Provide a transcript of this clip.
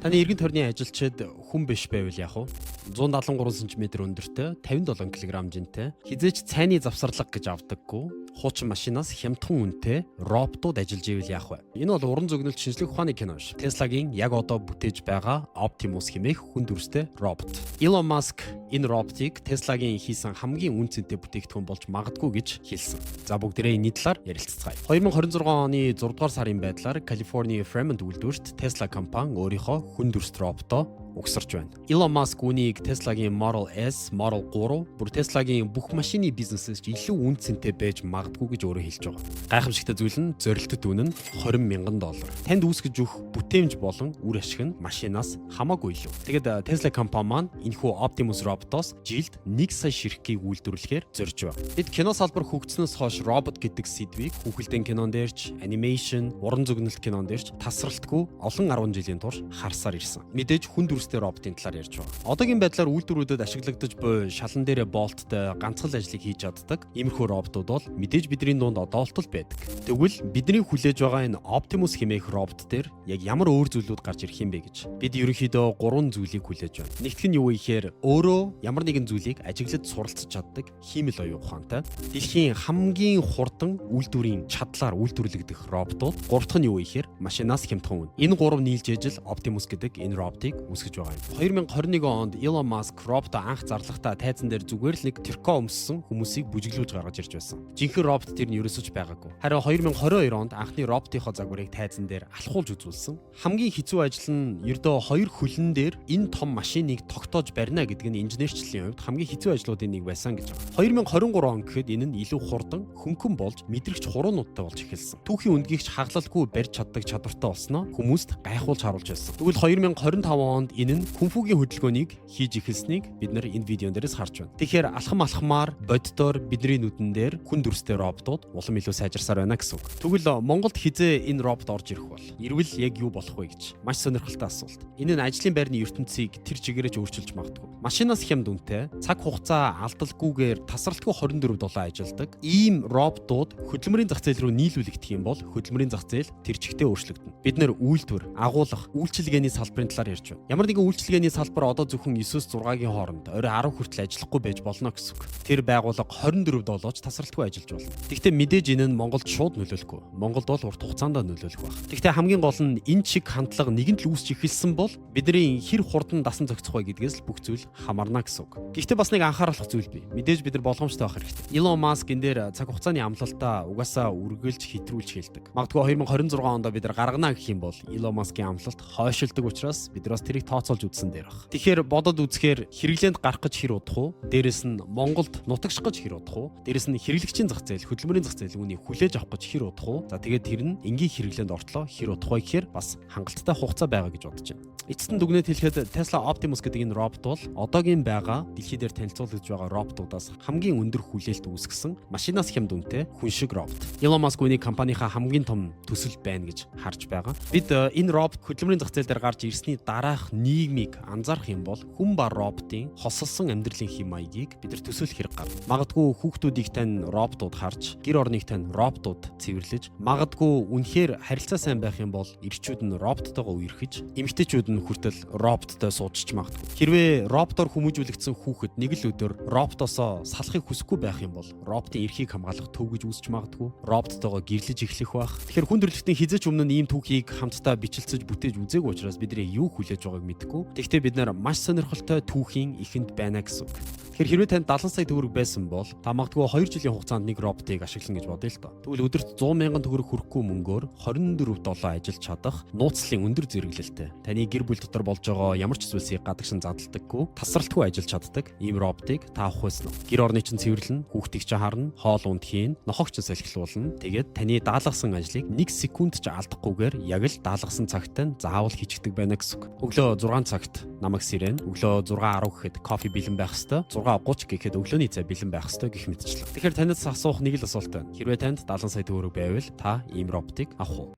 Таны эргэн тойрны ажилчид хүн биш байвал яах вэ? 173 см өндөртэй, 57 кг жинтэй, хизээч цайны завсарлага гэж авдаггүй, хуучин машинаас хямдхан үнэтэй роботууд ажиллаж ивэл яах вэ? Энэ бол уран зөгнөлт шинжлэх ухааны кино ш. Tesla-гийн яг одоо бүтээж байгаа Optimus хэмээх хүн дүрстэй робот. Elon Musk энэ роботыг Tesla-гийн хийсэн хамгийн үн цэнэтэй бүтээгдэхүүн болж магадгүй гэж хэлсэн. За бүгдээрээ энэ талаар ярилцгаая. 2026 оны 6 дугаар сарын байдлаар Калифорни Fremont үйлдвэрт Tesla компани өөрийнхөө хүн дүрст роботоо угсарч байна. Elon Musk үүнийг Tesla-гийн Model S, Model 3, бүр Tesla-гийн бүх машины бизнесээс илүү үн цэнэтэй байж магадгүй гэж өөрөө хэлж байгаа. Гайхамшигтай зүйл нь зорилттой үнэ нь $20,000. Танд үүсгэж өгөх бүтээмж болон үр ашиг нь машинаас хамаагүй илүү. Тэгэд Tesla компани маань энэхүү Optimus роботоос жилд 1 сая ширхгийг үйлдвэрлэхээр зорж байна. Бид кино салбар хөгжснөөс хойш робот гэдэг сэдвийг хүүхэлдэйн кинон дээрч, анимашн, уран зөгнөлт кинон дээрч тасралтгүй олон 10 жилийн турш харсаар ирсэн. Мэдээж хүн дүрстэй роботын талаар ярьж байгаа. Одоогийн байдлаар үйлдвэрүүдэд ашиглагдаж буй шалан дээрээ болттой ганцхан ажлыг хийж чаддаг иймэрхүү роботууд бол мэдээж бидний дунд одоолтол байдаг. Тэгвэл бидний хүлээж байгаа энэ Optimus хэмээх робот дээр яг ямар өөр зүйлүүд гарч ирэх юм бэ гэж бид ерөнхийдөө 3 зүйлийг хүлээж байна. Нэгтгэх нь юу вэ гэхээр өөрөө ямар нэгэн зүйлийг ажиглаж суралцж чаддаг хиймэл оюун ухаантай. Дэлхийн хамгийн хурдан үйлдвэрийн чадлаар үйлдвэрлэгдэх роботууд. Гурав дахь нь юу вэ гэхээр машинаас хямдхан үнэ. Энэ 3 нийлж ижил Optimus гэдэг энэ роботыг үүсгэж байгаа юм. 2021 онд Elon Musk роботоо анх зарлахтаа тайзан дээр зүгээр л нэг терко өмссөн хүмүүсийг бүжиглүүлж гаргаж ирж байсан. Жинхэнэ робот тэр нь ерөөсөж байгаагүй. Харин 2022 онд анхны роботынхоо загварыг тайзан дээр алхуулж үзүүлсэн. Хамгийн хэцүү ажил нь ердөө 2 хөлн дээр энэ том машиныг тогтоож барина гэдэг нь инженерчлэлийн хувьд хамгийн хэцүү ажлуудын нэг байсан гэж байна. 2023 он гэхэд энэ нь илүү хурдан, хөнгөн болж мэдрэгч хуруунуудтай болж эхэлсэн. Түүхийн үндгийгч хаглалгүй барьж чаддаг чадвартай болсноо хүмүүст гайхуулж харуулж байсан. Тэгвэл 2025 онд энэ нь Кунфугийн хөдөлгөөнийг хийж эхэлснийг бид нар энэ видеон дээрээс харж байна. Тэгэхээр алхамаар боддоор бидний нүдэн дээр хүн дүрстэй роботууд улам илүү сайжирсаар байна гэсэн үг. Тэгвэл Монголд хизээ энэ робот орж ирэх бол ирвэл яг юу болох вэ гэж маш сонирхолтой асуулт. Энэ нь ажлын байрны ертөнцийг тэр чигээрээ өөрчилж магадгүй. Машинаас хямд үнэтэй, цаг хугацаа алдалгүйгээр тасралтгүй 24/7 ажилладаг ийм роботууд хөдөлмөрийн зах зээл рүү нийлүүлэгдэх юм бол хөдөлмөрийн зах зээл тэр чигтээ өөрчлөгдөнө. Бид нэр үйлдвэр, агуулга, үйлчилгээний салбарын талаар ярьж байна. Ямар нэгэн үйлчилгээний салбар одоо зөвхөн 9-6-гийн хооронд орой 10 хүртэл ажиллахгүй байж болно гэсэн үг. Тэр байгууллага 24/7-ч тасралтгүй ажиллаж болно. Гэхдээ мэдээж энэ нь Монголд шууд нөлөөлөхгүй. Монголд бол урт хугацаанд нөлөөлөх байх. Гэхдээ хамгийн гол нь энэ чиг хандлага нэгэнт л үүсч эхэлсэн бол бидний хэр хурдан дасан зохицох вэ гэдгээс л бүх зүйл хамаарна гэсэн үг. Гэхдээ бас нэг анхааруулах зүйл бий. Мэдээж бид нар болгоомжтой байх хэрэгтэй. Elon Musk энэ дээр цаг хугацааны амлалтаа угаасаа үргэлж хэтрүүлж хэлдэг. Магадгүй 2026 онд бид нар гаргана гэх юм бол Elon Musk-ийн амлалт хойшилдог учраас бид нар бас тэрийг тооцоолж үзсэн дээр баг. Тэгэхээр бодод үзэхээр хэрэглээнд гарах гэж хэр удах уу? Дээрэс нь Монголд нутагших гэж хэр удах уу? Дээрэс нь хэрэглэгчийн зах зээл, хөдөлмөрийн зах зээл үүнийг хүлээж авах гэж хэр удах уу? За тэгээд тэр нь энгийн хэрэглээнд ортлоо хэр удах вэ гэхээр бас хангалттай хугацаа байгаа гэж бодож байна. Эцэст нь дүгнэлт хэлэхэд Tesla Optimus гэдэг энэ робот бол одоогийн байгаа дэлхий дээр танилцуулж байгаа роботуудаас хамгийн өндөр хүлээлт үүсгэсэн машинаас хямд үнэтэй хүн шиг робот. Elon Musk үүнийг компанийнхаа хамгийн том төсөл байна гэж харж байгаа. Бид энэ робот хөдөлмөрийн зах зээл дээр гарч ирсний дараах нийгмийг анзаарах юм бол хүн ба роботын хосолсон амьдралын хэм маягийг бид нар төсөөлөх хэрэг гарна. Магадгүй хүүхдүүдийг тань роботууд харж, гэр орныг тань роботууд цэвэрлэж, магадгүй үнэхээр харилцаа сайн байх юм бол эрчүүд нь роботтойгоо үерхэж, эмэгтэйчүүд нь хүртэл роботтой суудчих магадгүй. Хэрвээ роботоор хүмүүжүүлэгдсэн хүүхэд нэг л өдөр роботосоо салахыг хүсэхгүй байх юм бол роботын эрхийг хамгаалах төв гэж үүсч магадгүй. Роботтойгоо гэрлэж эхлэх байх. Тэгэхээр хүн төрөлхтний хизээч өмнө нь ийм түүхийг хамтдаа бичлэлцэж бүтээж үзээгүй учраас бидний юу хүлээж байгааг мэдэхгүй. Тэгэхдээ бид нар маш сонирхолтой түүхийн ихэнд байна гэсэн үг. Тэгэхээр хэрвээ танд 70 сая төгрөг байсан бол та магадгүй 2 жилийн хугацаанд нэг роботыг ашиглана гэж бодъё л доо. Тэгвэл өдөрт 100,000 төгрөг хүрэхгүй мөнгөөр 24/7 ажиллаж чадах нууцлалын өндөр зэрэглэлтэй. Таны гэр бүл дотор болж байгаа ямар ч зүйлсийг гадагшин задлагдаггүй, тасралтгүй ажиллаж чаддаг ийм роботыг та авах байсан уу? Гэр орны чинь цэвэрлэнэ, хүүхдийг ч харна, хоол унд хийн, нохогч салхилуулна. Тэгээд таны даалгасан ажлыг 1 секунд ч алдахгүйгээр яг л даалгасан цагтаа заавал хийчихдэг байна гэсэн үг. Өглөө 6 цагт намайг сэрэн, өглөө 6:10 гэхэд кофе бэлэн байх ёстой. 6:30 гэхэд өглөөний цай бэлэн байх ёстой гэх мэтчлэн. Тэгэхээр танаас асуух нэг л асуулт байна. Хэрвээ танд 70 сая төгрөг байвал та ийм роботыг авах уу?